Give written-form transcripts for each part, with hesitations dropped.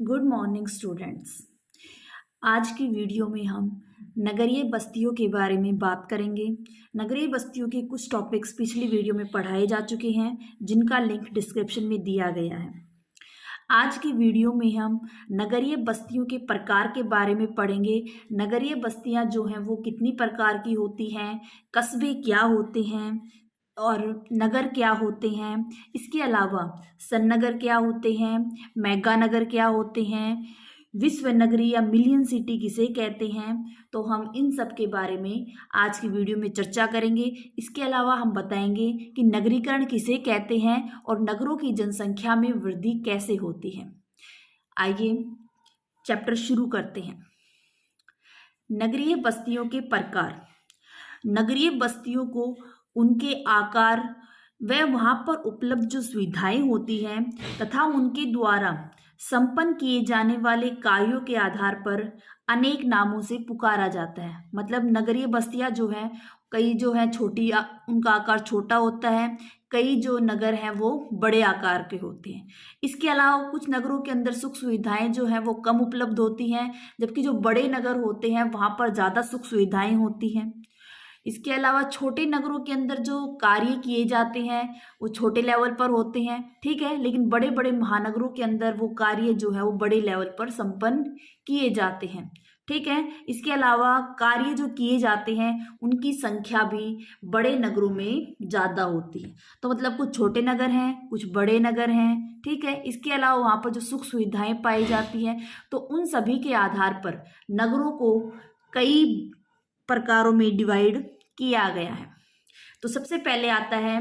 Good morning students. आज की video में हम नगरीय बस्तियों के बारे में बात करेंगे। नगरीय बस्तियों के कुछ टॉपिक्स पिछली वीडियो में पढ़ाए जा चुके हैं, जिनका लिंक डिस्क्रिप्शन में दिया गया है। आज की वीडियो में हम नगरीय बस्तियों के प्रकार के बारे में पढ़ेंगे। नगरीय बस्तियां जो हैं वो कितनी प्रकार की होती हैं, कस्बे क्या होते हैं और नगर क्या होते हैं। इसके अलावा सन्नगर क्या होते हैं, मेगा नगर क्या होते हैं, विश्व नगरी या मिलियन सिटी किसे कहते हैं। तो हम इन सब के बारे में आज की वीडियो में चर्चा करेंगे। इसके अलावा हम बताएंगे कि नगरीकरण किसे कहते हैं और नगरों की जनसंख्या में वृद्धि कैसे होती है। आइए चैप्टर शुरू करते हैं। नगरीय बस्तियों के प्रकार। नगरीय बस्तियों को उनके आकार व वहां पर उपलब्ध जो सुविधाएं होती हैं तथा उनके द्वारा संपन्न किए जाने वाले कार्यों के आधार पर अनेक नामों से पुकारा जाता है। मतलब नगरीय बस्तियां जो है, कई जो है छोटी उनका आकार छोटा होता है, कई जो नगर हैं वो बड़े आकार के होते हैं। इसके अलावा कुछ नगरों के अंदर सुख सुविधाएं जो हैं वो कम उपलब्ध होती हैं, जबकि जो बड़े नगर होते हैं वहां पर ज़्यादा सुख सुविधाएं होती हैं। इसके अलावा छोटे नगरों के अंदर जो कार्य किए जाते हैं वो छोटे लेवल पर होते हैं, ठीक है, लेकिन बड़े बड़े महानगरों के अंदर वो कार्य जो है वो बड़े लेवल पर संपन्न किए जाते हैं, ठीक है। इसके अलावा कार्य जो किए जाते हैं उनकी संख्या भी बड़े नगरों में ज़्यादा होती है। तो मतलब कुछ छोटे नगर हैं, कुछ बड़े नगर हैं, ठीक है। इसके अलावा वहाँ पर जो सुख सुविधाएं पाई जाती हैं, तो उन सभी के आधार पर नगरों को कई प्रकारों में डिवाइड किया गया है। तो सबसे पहले आता है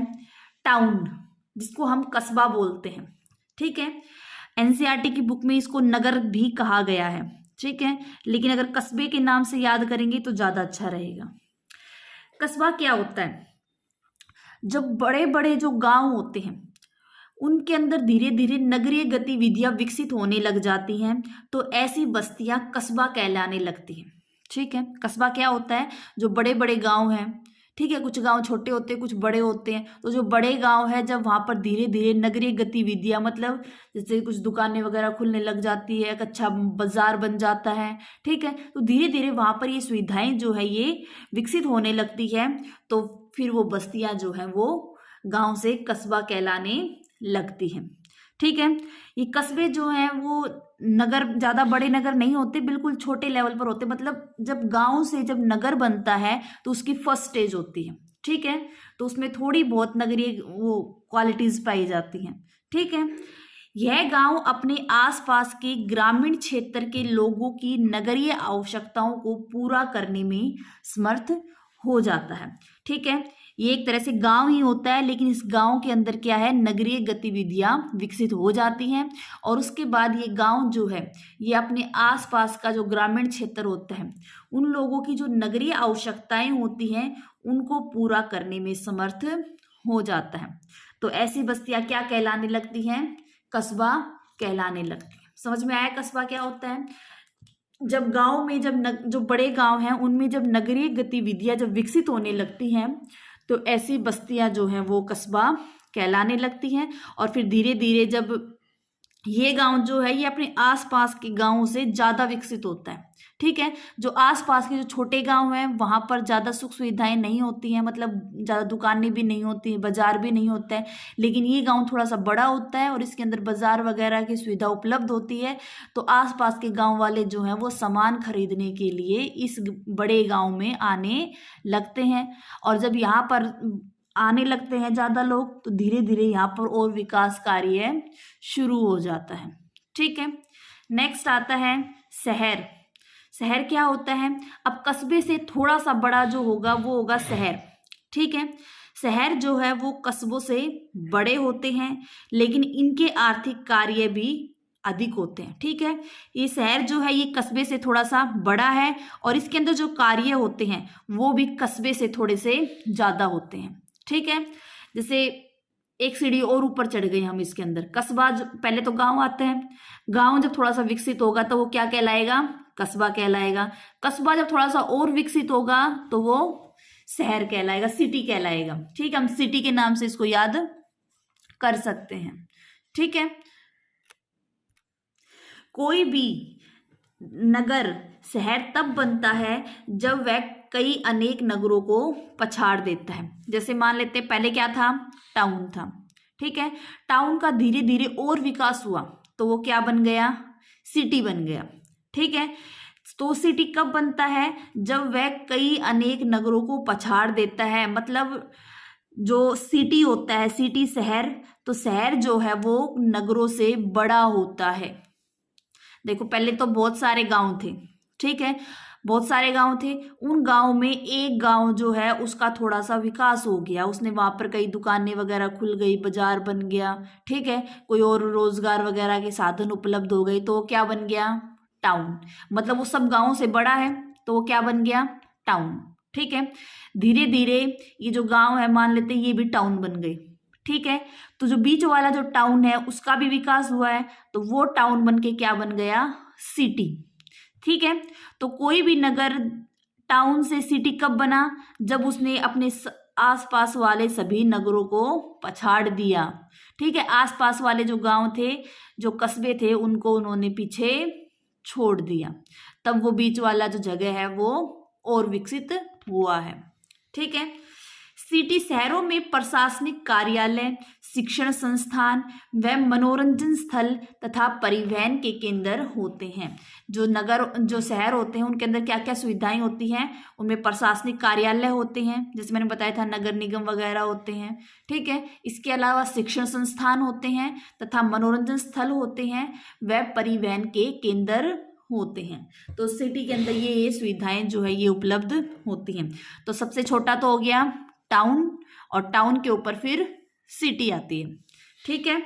टाउन, जिसको हम कस्बा बोलते हैं, ठीक है। एनसीईआरटी की बुक में इसको नगर भी कहा गया है, ठीक है, लेकिन अगर कस्बे के नाम से याद करेंगे तो ज्यादा अच्छा रहेगा। कस्बा क्या होता है? जब बड़े बड़े जो गांव होते हैं उनके अंदर धीरे धीरे नगरीय गतिविधियां विकसित होने लग जाती हैं, तो ऐसी बस्तियां कस्बा कहलाने लगती हैं, ठीक है। कस्बा क्या होता है? जो बड़े बड़े गांव हैं, ठीक है, कुछ गांव छोटे होते हैं, कुछ बड़े होते हैं। तो जो बड़े गांव है, जब वहां पर धीरे धीरे नगरीय गतिविधियां, मतलब जैसे कुछ दुकानें वगैरह खुलने लग जाती है, एक अच्छा बाजार बन जाता है, ठीक है, तो धीरे धीरे वहां पर ये सुविधाएं जो है ये विकसित होने लगती है। तो फिर वो बस्तियां जो है वो गांव से कस्बा कहलाने लगती है, ठीक है। ये कस्बे जो हैं वो नगर, ज्यादा बड़े नगर नहीं होते, बिल्कुल छोटे लेवल पर होते। मतलब जब गांव से जब नगर बनता है तो उसकी फर्स्ट स्टेज होती है, ठीक है, तो उसमें थोड़ी बहुत नगरीय वो क्वालिटीज पाई जाती हैं, ठीक है। यह गांव अपने आसपास के ग्रामीण क्षेत्र के लोगों की नगरीय आवश्यकताओं को पूरा करने में समर्थ हो जाता है, ठीक है। ये एक तरह से गांव ही होता है, लेकिन इस गांव के अंदर क्या है, नगरीय गतिविधियां विकसित हो जाती हैं और उसके बाद ये गांव जो है ये अपने आसपास का जो ग्रामीण क्षेत्र होता है उन लोगों की जो नगरीय आवश्यकताएं होती हैं उनको पूरा करने में समर्थ हो जाता है। तो ऐसी बस्तियां क्या कहलाने लगती हैं? कस्बा कहलाने लगती है। समझ में आया कस्बा क्या होता है? जब गांव में जो बड़े गांव हैं उनमें जब नगरीय गतिविधियां जब विकसित होने लगती हैं तो ऐसी बस्तियां जो हैं वो कस्बा कहलाने लगती हैं। और फिर धीरे धीरे जब ये गांव जो है ये अपने आसपास के गांवों से ज्यादा विकसित होता है, ठीक है। जो आसपास के जो छोटे गांव हैं वहां पर ज्यादा सुख सुविधाएं नहीं होती हैं, मतलब ज्यादा दुकानें भी नहीं होती हैं, बाजार भी नहीं होता है, लेकिन ये गांव थोड़ा सा बड़ा होता है और इसके अंदर बाजार वगैरह की सुविधा उपलब्ध होती है। तो आसपास के गांव वाले जो हैं वो सामान खरीदने के लिए इस बड़े गांव में आने लगते हैं। और जब यहाँ पर आने लगते हैं ज्यादा लोग, तो धीरे धीरे यहाँ पर और विकास कार्य शुरू हो जाता है, ठीक है। नेक्स्ट आता है शहर। शहर क्या होता है? अब कस्बे से थोड़ा सा बड़ा जो होगा वो होगा शहर, ठीक है। शहर जो है वो कस्बों से बड़े होते हैं, लेकिन इनके आर्थिक कार्य भी अधिक होते हैं, ठीक है। ये शहर जो है ये कस्बे से थोड़ा सा बड़ा है और इसके अंदर जो कार्य होते हैं वो भी कस्बे से थोड़े से ज्यादा होते हैं, ठीक है। जैसे एक सीढ़ी और ऊपर चढ़ गए हम इसके अंदर। कस्बा पहले तो गांव आते हैं, गांव जब थोड़ा सा विकसित होगा तो वो क्या कहलाएगा? कस्बा कहलाएगा। कस्बा जब थोड़ा सा और विकसित होगा तो वो शहर कहलाएगा, सिटी कहलाएगा, ठीक है। हम सिटी के नाम से इसको याद कर सकते हैं, ठीक है। कोई भी नगर शहर तब बनता है जब वह कई अनेक नगरों को पछाड़ देता है। जैसे मान लेते हैं पहले क्या था, टाउन था, ठीक है। टाउन का धीरे धीरे और विकास हुआ तो वो क्या बन गया, सिटी बन गया, ठीक है। तो सिटी कब बनता है, जब वह कई अनेक नगरों को पछाड़ देता है। मतलब जो सिटी होता है, सिटी शहर, तो शहर जो है वो नगरों से बड़ा होता है। देखो पहले तो बहुत सारे गांव थे, ठीक है, बहुत सारे गांव थे। उन गांव में एक गांव जो है उसका थोड़ा सा विकास हो गया, उसने वहां पर कई दुकानें वगैरह खुल गई, बाजार बन गया, ठीक है, कोई और रोजगार वगैरह के साधन उपलब्ध हो गए, तो वो क्या बन गया, टाउन। मतलब वो सब गांवों से बड़ा है तो वो क्या बन गया, टाउन, ठीक है। धीरे धीरे ये जो गांव है मान लेते हैं ये भी टाउन बन गए, ठीक है। तो जो बीच वाला जो टाउन है उसका भी विकास हुआ है तो वो टाउन बन के क्या बन गया, सिटी, ठीक है। तो कोई भी नगर टाउन से सिटी कब बना, जब उसने अपने आसपास वाले सभी नगरों को पछाड़ दिया, ठीक है। आसपास वाले जो गांव थे, जो कस्बे थे, उनको उन्होंने पीछे छोड़ दिया, तब वो बीच वाला जो जगह है वो और विकसित हुआ है, ठीक है। सिटी शहरों में प्रशासनिक कार्यालय, शिक्षण संस्थान व मनोरंजन स्थल तथा परिवहन के केंद्र होते हैं। जो शहर होते हैं उनके अंदर क्या क्या सुविधाएं होती हैं, उनमें प्रशासनिक कार्यालय होते हैं, जैसे मैंने बताया था नगर निगम वगैरह होते हैं, ठीक है। इसके अलावा शिक्षण संस्थान होते हैं तथा मनोरंजन स्थल होते हैं व परिवहन के केंद्र होते हैं। तो सिटी के अंदर ये सुविधाएं जो है ये उपलब्ध होती हैं। तो सबसे छोटा तो हो गया टाउन, और टाउन के ऊपर फिर सिटी आती है, ठीक है।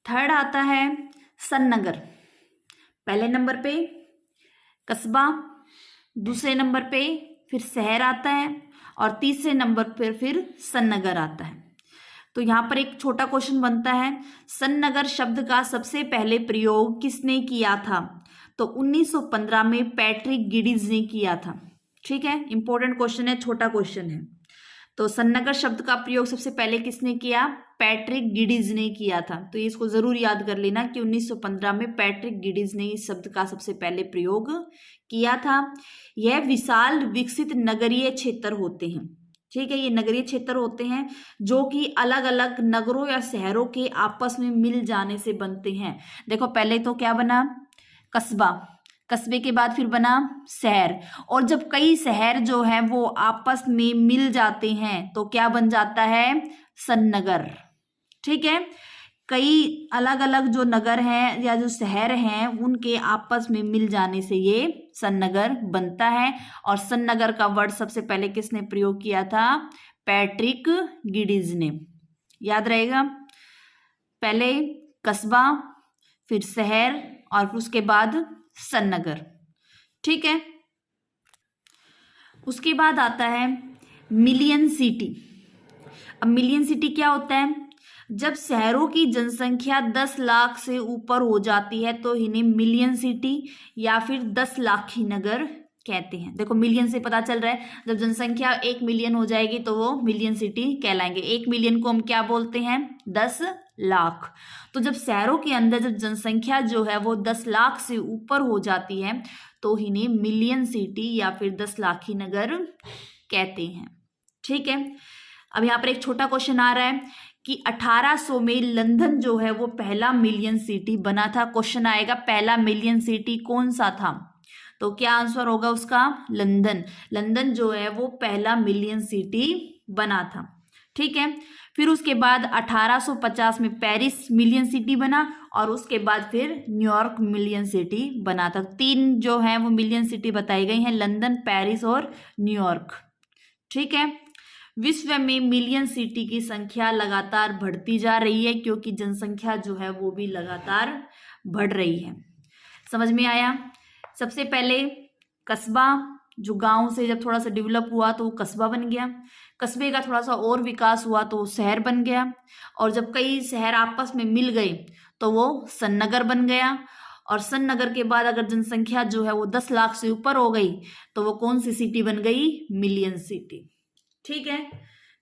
थर्ड आता है सन्नगर। पहले नंबर पे कस्बा, दूसरे नंबर पे फिर शहर आता है, और तीसरे नंबर पर फिर सन्नगर आता है। तो यहाँ पर एक छोटा क्वेश्चन बनता है, सन्नगर शब्द का सबसे पहले प्रयोग किसने किया था? तो 1915 में पैट्रिक गिडीज ने किया था, ठीक है। इंपॉर्टेंट क्वेश्चन है, छोटा क्वेश्चन है। तो सन्नगर शब्द का प्रयोग सबसे पहले किसने किया? पैट्रिक गिडीज ने किया था। तो इसको जरूर याद कर लेना कि 1915 में पैट्रिक गिडीज ने इस शब्द का सबसे पहले प्रयोग किया था। यह विशाल विकसित नगरीय क्षेत्र होते हैं, ठीक है। ये नगरीय क्षेत्र होते हैं जो कि अलग अलग नगरों या शहरों के आपस में मिल जाने से बनते हैं। देखो पहले तो क्या बना? कस्बा, कस्बे के बाद फिर बना शहर, और जब कई शहर जो है वो आपस में मिल जाते हैं तो क्या बन जाता है? सन्नगर, ठीक है। कई अलग अलग जो नगर हैं या जो शहर हैं उनके आपस में मिल जाने से ये सन्नगर बनता है। और सन्नगर का वर्ड सबसे पहले किसने प्रयोग किया था? पैट्रिक गिडीज ने। याद रहेगा, पहले कस्बा, फिर शहर, और फिर उसके बाद सन्नगर, ठीक है। उसके बाद आता है मिलियन सिटी। अब मिलियन सिटी क्या होता है? जब शहरों की जनसंख्या 10 लाख से ऊपर हो जाती है तो इन्हें मिलियन सिटी या फिर 10 लाखी नगर कहते हैं। देखो मिलियन से पता चल रहा है, जब जनसंख्या 1 मिलियन हो जाएगी तो वो मिलियन सिटी कहलाएंगे। 1 मिलियन को हम क्या बोलते हैं? 10 लाख। तो जब शहरों के अंदर जब जनसंख्या जो है वो 10 लाख से ऊपर हो जाती है तो इन्हें मिलियन सिटी या फिर 10 लाखी नगर कहते हैं, ठीक है। अब यहाँ पर एक छोटा क्वेश्चन आ रहा है कि 1800 में लंदन जो है वो पहला मिलियन सिटी बना था। क्वेश्चन आएगा पहला मिलियन सिटी कौन सा था? तो क्या आंसर होगा उसका? लंदन। लंदन जो है वो पहला मिलियन सिटी बना था, ठीक है। फिर उसके बाद 1850 में पेरिस मिलियन सिटी बना, और उसके बाद फिर न्यूयॉर्क मिलियन सिटी बना था। 3 जो है वो मिलियन सिटी बताई गई हैं, लंदन, पेरिस और न्यूयॉर्क, ठीक है। विश्व में मिलियन सिटी की संख्या लगातार बढ़ती जा रही है क्योंकि जनसंख्या जो है वो भी लगातार बढ़ रही है। समझ में आया? सबसे पहले कस्बा, जो गांव से जब थोड़ा सा डेवलप हुआ तो वो कस्बा बन गया। कस्बे का थोड़ा सा और विकास हुआ तो शहर बन गया, और जब कई शहर आपस में मिल गए तो वो सन्नगर बन गया। और सन्नगर के बाद अगर जनसंख्या जो है वो 10 लाख से ऊपर हो गई तो वो कौन सी सिटी बन गई? मिलियन सिटी, ठीक है।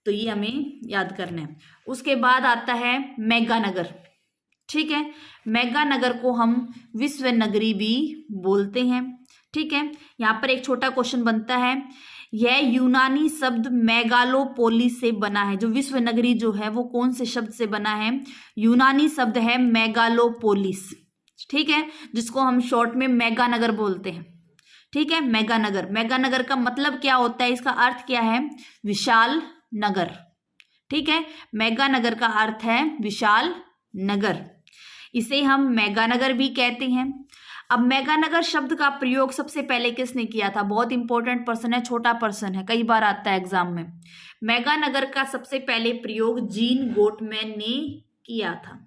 तो ये हमें याद करना है। उसके बाद आता है मेगानगर। ठीक है। मेगा नगर को हम विश्व नगरी भी बोलते हैं। ठीक है, यहाँ पर एक छोटा क्वेश्चन बनता है, यह यूनानी शब्द मेगालोपोलिस से बना है। जो विश्व नगरी जो है वो कौन से शब्द से बना है? यूनानी शब्द है मेगालोपोलिस। ठीक है, जिसको हम शॉर्ट में मेगा नगर बोलते हैं। ठीक है, मेगा नगर। मेगा नगर का मतलब क्या होता है, इसका अर्थ क्या है? विशाल नगर। ठीक है, मेगा नगर का अर्थ है विशाल नगर। इसे हम मेगा नगर भी कहते हैं। अब मेगा नगर शब्द का प्रयोग सबसे पहले किसने किया था? बहुत इंपॉर्टेंट पर्सन है, छोटा पर्सन है, कई बार आता है एग्जाम में। मेगा नगर का सबसे पहले प्रयोग जीन गोटमैन ने किया था।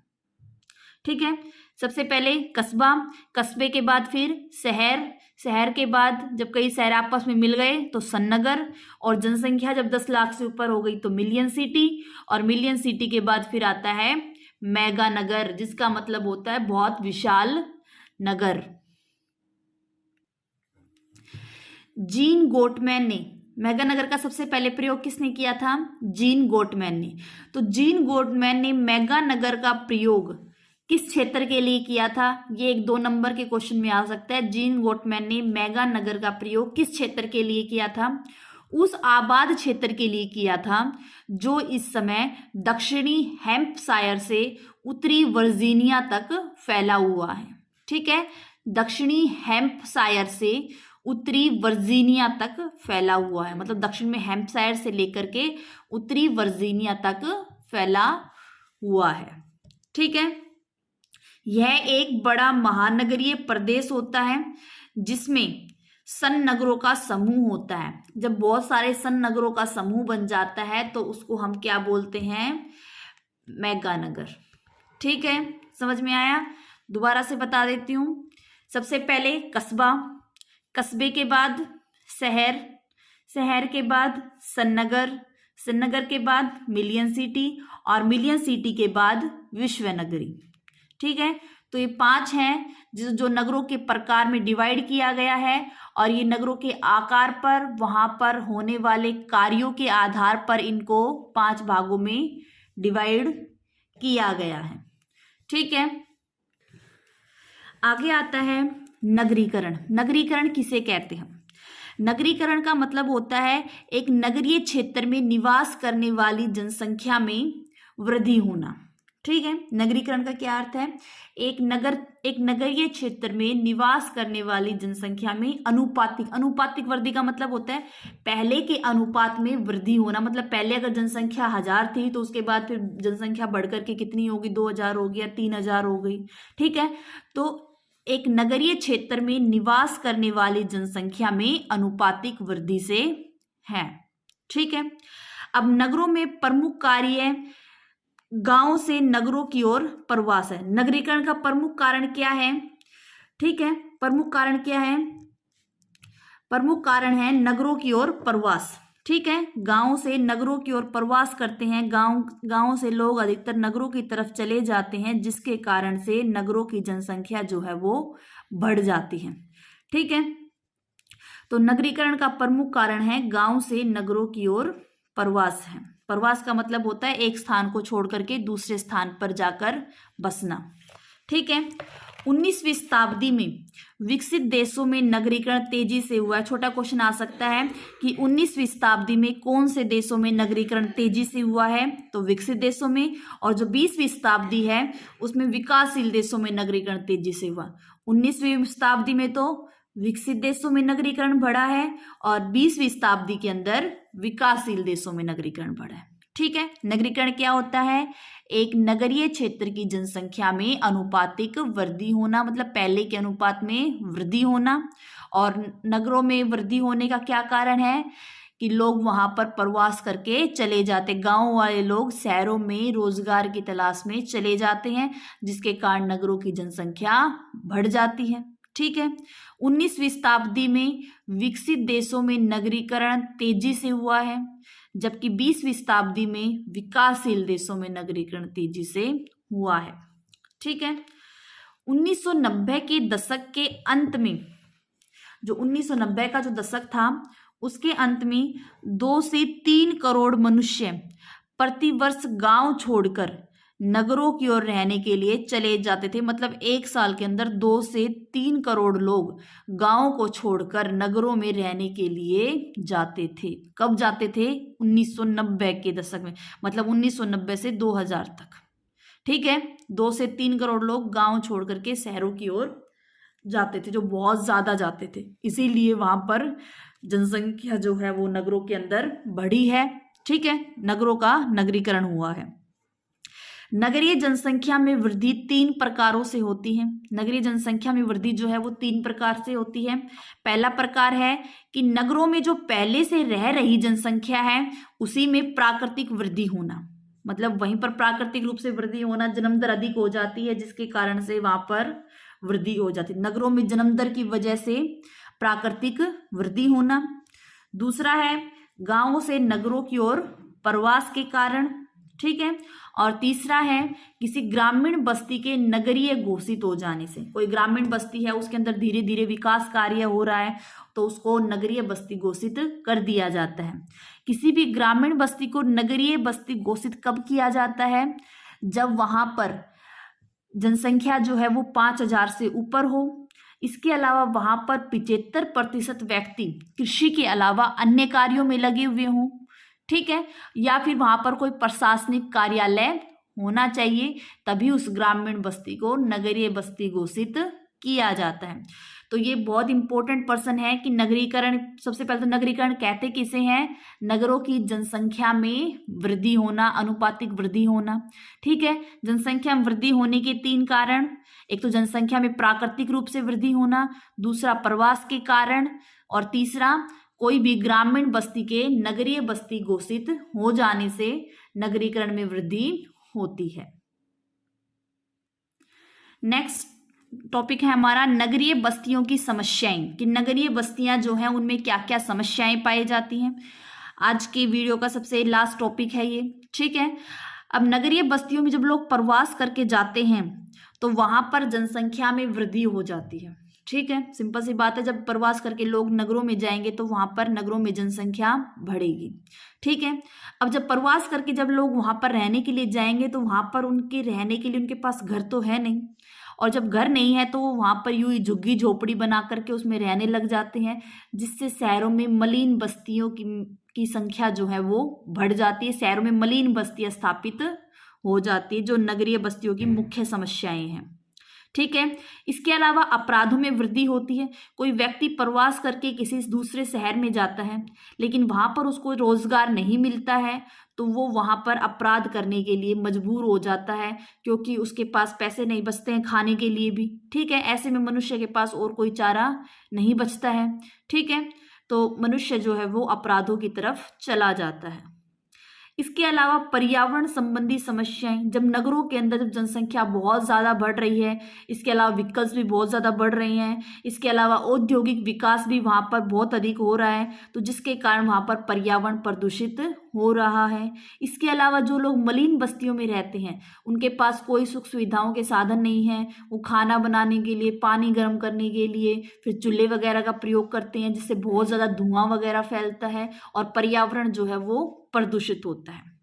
ठीक है, सबसे पहले कस्बा, कस्बे के बाद फिर शहर, शहर के बाद जब कई शहर आपस में मिल गए तो सन्नगर, और जनसंख्या जब 10 लाख से ऊपर हो गई तो मिलियन सिटी, और मिलियन सिटी के बाद फिर आता है मेगा नगर, जिसका मतलब होता है बहुत विशाल नगर। जीन गोटमैन ने मेगा नगर का सबसे पहले प्रयोग किसने किया था? जीन गोटमैन ने। तो जीन गोटमैन ने मेगा नगर का प्रयोग किस क्षेत्र के लिए किया था? ये एक 2 नंबर के क्वेश्चन में आ सकता है। जीन गोटमैन ने मेगा नगर का प्रयोग किस क्षेत्र के लिए किया था? उस आबाद क्षेत्र के लिए किया था जो इस समय दक्षिणी हैम्पशायर से उत्तरी वर्जीनिया तक फैला हुआ है। ठीक है, दक्षिणी हैम्पशायर से उत्तरी वर्जीनिया तक फैला हुआ है, मतलब दक्षिण में हैम्पशायर से लेकर के उत्तरी वर्जीनिया तक फैला हुआ है। ठीक है, यह एक बड़ा महानगरीय प्रदेश होता है जिसमें सन नगरों का समूह होता है। जब बहुत सारे सन नगरों का समूह बन जाता है तो उसको हम क्या बोलते हैं? मेगा नगर। ठीक है, समझ में आया? दोबारा से बता देती हूँ। सबसे पहले कस्बा, कस्बे के बाद शहर, शहर के बाद सन्नगर, सन्नगर के बाद मिलियन सिटी, और मिलियन सिटी के बाद विश्व नगरी। ठीक है, तो ये 5 हैं जो नगरों के प्रकार में डिवाइड किया गया है, और ये नगरों के आकार पर, वहां पर होने वाले कार्यों के आधार पर इनको 5 भागों में डिवाइड किया गया है। ठीक है, आगे आता है नगरीकरण। नगरीकरण किसे कहते हैं? नगरीकरण का मतलब होता है एक नगरीय क्षेत्र में निवास करने वाली जनसंख्या में वृद्धि होना। ठीक है, नगरीकरण का क्या अर्थ है? एक नगरीय क्षेत्र में निवास करने वाली जनसंख्या में अनुपातिक वृद्धि का मतलब होता है पहले के अनुपात में वृद्धि होना। मतलब पहले अगर जनसंख्या 1000 थी तो उसके बाद फिर जनसंख्या बढ़कर के कितनी होगी? 2000 हो गई या 3000 हो गई। ठीक है, तो एक नगरीय क्षेत्र में निवास करने वाली जनसंख्या में अनुपातिक वृद्धि से है। ठीक है, अब नगरों में प्रमुख कार्य गांव से नगरों की ओर प्रवास है। नगरीकरण का प्रमुख कारण क्या है? ठीक है, प्रमुख कारण क्या है? प्रमुख कारण है नगरों की ओर प्रवास। ठीक है, गांव से नगरों की ओर प्रवास करते हैं, गांव से लोग अधिकतर नगरों की तरफ चले जाते हैं, जिसके कारण से नगरों की जनसंख्या जो है वो बढ़ जाती है। ठीक है, तो नगरीकरण का प्रमुख कारण है गांव से नगरों की ओर प्रवास है। प्रवास का मतलब होता है एक स्थान को छोड़ करके दूसरे स्थान पर जाकर बसना। ठीक है, 19वीं शताब्दी में विकसित देशों में नगरीकरण तेजी से हुआ है। छोटा क्वेश्चन आ सकता है कि 19वीं शताब्दी में कौन से देशों में नगरीकरण तेजी से हुआ है? तो विकसित देशों में। और जो 20वीं शताब्दी है उसमें विकासशील देशों में नगरीकरण तेजी से हुआ। 19वीं शताब्दी में तो विकसित देशों में नगरीकरण बढ़ा है, और 20वीं शताब्दी के अंदर विकासशील देशों में नगरीकरण बढ़ा है। ठीक है, नगरीकरण क्या होता है? एक नगरीय क्षेत्र की जनसंख्या में अनुपातिक वृद्धि होना, मतलब पहले के अनुपात में वृद्धि होना। और नगरों में वृद्धि होने का क्या कारण है? कि लोग वहां पर प्रवास करके चले जाते, गांव वाले लोग शहरों में रोजगार की तलाश में चले जाते हैं, जिसके कारण नगरों की जनसंख्या बढ़ जाती है। ठीक है, 19वीं शताब्दी में विकसित देशों में नगरीकरण तेजी से हुआ है, जबकि 20वीं शताब्दी में विकासशील देशों में नगरीकरण तेजी से हुआ है। ठीक है, 1990 के दशक के अंत में, जो 1990 का जो दशक था उसके अंत में 2 से 3 करोड़ मनुष्य प्रतिवर्ष गांव छोड़कर नगरों की ओर रहने के लिए चले जाते थे। मतलब एक साल के अंदर 2 से 3 करोड़ लोग गांव को छोड़कर नगरों में रहने के लिए जाते थे। कब जाते थे? 1990 के दशक में, मतलब 1990 से 2000 तक। ठीक है, 2 से 3 करोड़ लोग गांव छोड़ करके शहरों की ओर जाते थे, जो बहुत ज्यादा जाते थे। इसीलिए वहां पर जनसंख्या जो है वो नगरों के अंदर बढ़ी है। ठीक है, नगरों का नगरीकरण हुआ है। नगरीय जनसंख्या में वृद्धि 3 प्रकारों से होती है। नगरीय जनसंख्या में वृद्धि जो है वो 3 प्रकार से होती है। पहला प्रकार है कि नगरों में जो पहले से रह रही जनसंख्या है उसी में प्राकृतिक वृद्धि होना, मतलब वहीं पर प्राकृतिक रूप से वृद्धि होना, जन्म दर अधिक हो जाती है जिसके कारण से वहां पर वृद्धि हो जाती है। नगरों में जन्म दर की वजह से प्राकृतिक वृद्धि होना। दूसरा है गांवों से नगरों की ओर प्रवास के कारण। ठीक है, और तीसरा है किसी ग्रामीण बस्ती के नगरीय घोषित हो जाने से। कोई ग्रामीण बस्ती है, उसके अंदर धीरे धीरे विकास कार्य हो रहा है तो उसको नगरीय बस्ती घोषित कर दिया जाता है। किसी भी ग्रामीण बस्ती को नगरीय बस्ती घोषित कब किया जाता है? जब वहां पर जनसंख्या जो है वो 5000 से ऊपर हो। इसके अलावा वहां पर 75% व्यक्ति कृषि के अलावा अन्य कार्यों में लगे हुए हों। ठीक है, या फिर वहां पर कोई प्रशासनिक कार्यालय होना चाहिए, तभी उस ग्रामीण बस्ती को नगरीय बस्ती घोषित किया जाता है। तो ये बहुत इंपॉर्टेंट पर्सन है कि नगरीकरण, सबसे पहले तो नगरीकरण कहते किसे हैं? नगरों की जनसंख्या में वृद्धि होना, अनुपातिक वृद्धि होना। ठीक है, जनसंख्या में वृद्धि होने के 3 कारण, एक तो जनसंख्या में प्राकृतिक रूप से वृद्धि होना, दूसरा प्रवास के कारण, और तीसरा कोई भी ग्रामीण बस्ती के नगरीय बस्ती घोषित हो जाने से नगरीकरण में वृद्धि होती है। नेक्स्ट टॉपिक है हमारा नगरीय बस्तियों की समस्याएं, कि नगरीय बस्तियां जो हैं उनमें क्या क्या समस्याएं पाई जाती हैं। आज के वीडियो का सबसे लास्ट टॉपिक है ये। ठीक है, अब नगरीय बस्तियों में जब लोग प्रवास करके जाते हैं तो वहां पर जनसंख्या में वृद्धि हो जाती है। ठीक है, सिंपल सी बात है, जब प्रवास करके लोग नगरों में जाएंगे तो वहां पर नगरों में जनसंख्या बढ़ेगी। ठीक है, अब जब प्रवास करके जब लोग वहां पर रहने के लिए जाएंगे तो वहां पर उनके रहने के लिए उनके पास घर तो है नहीं, और जब घर नहीं है तो वो वहां पर यूं ही झुग्गी झोपड़ी बना करके उसमें रहने लग जाते हैं, जिससे शहरों में मलिन बस्तियों की संख्या जो है वो बढ़ जाती है। शहरों में मलिन बस्तियां स्थापित हो जाती है, जो नगरीय बस्तियों की मुख्य समस्याएं हैं। ठीक है, इसके अलावा अपराधों में वृद्धि होती है। कोई व्यक्ति प्रवास करके किसी दूसरे शहर में जाता है लेकिन वहां पर उसको रोजगार नहीं मिलता है तो वो वहां पर अपराध करने के लिए मजबूर हो जाता है, क्योंकि उसके पास पैसे नहीं बचते हैं खाने के लिए भी। ठीक है, ऐसे में मनुष्य के पास और कोई चारा नहीं बचता है। ठीक है, तो मनुष्य जो है वो अपराधों की तरफ चला जाता है। इसके अलावा पर्यावरण संबंधी समस्याएं, जब नगरों के अंदर जब जनसंख्या बहुत ज़्यादा बढ़ रही है, इसके अलावा व्हीकल्स भी बहुत ज़्यादा बढ़ रहे हैं, इसके अलावा औद्योगिक विकास भी वहाँ पर बहुत अधिक हो रहा है, तो जिसके कारण वहाँ पर पर्यावरण प्रदूषित हो रहा है। इसके अलावा जो लोग मलिन बस्तियों में रहते हैं उनके पास कोई सुख सुविधाओं के साधन नहीं है। वो खाना बनाने के लिए, पानी गर्म करने के लिए फिर चूल्हे वगैरह का प्रयोग करते हैं, जिससे बहुत ज़्यादा धुआं वगैरह फैलता है और पर्यावरण जो है वो प्रदूषित होता है।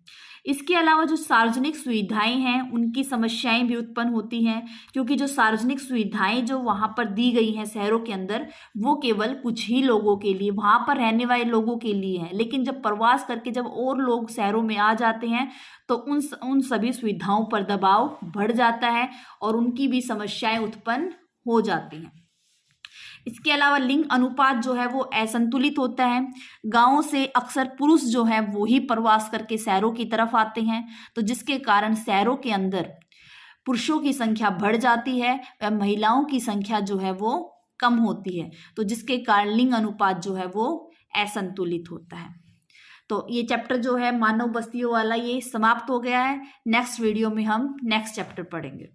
इसके अलावा जो सार्वजनिक सुविधाएं हैं उनकी समस्याएं भी उत्पन्न होती हैं, क्योंकि जो सार्वजनिक सुविधाएं जो वहां पर दी गई हैं शहरों के अंदर, वो केवल कुछ ही लोगों के लिए, वहां पर रहने वाले लोगों के लिए है। लेकिन जब प्रवास करके जब और लोग शहरों में आ जाते हैं तो उन सभी सुविधाओं पर दबाव बढ़ जाता है और उनकी भी समस्याएं उत्पन्न हो जाती हैं। इसके अलावा लिंग अनुपात जो है वो असंतुलित होता है। गांवों से अक्सर पुरुष जो है वो ही प्रवास करके शहरों की तरफ आते हैं, तो जिसके कारण शहरों के अंदर पुरुषों की संख्या बढ़ जाती है व महिलाओं की संख्या जो है वो कम होती है, तो जिसके कारण लिंग अनुपात जो है वो असंतुलित होता है। तो ये चैप्टर जो है मानव बस्तियों वाला ये समाप्त हो गया है। नेक्स्ट वीडियो में हम नेक्स्ट चैप्टर पढ़ेंगे।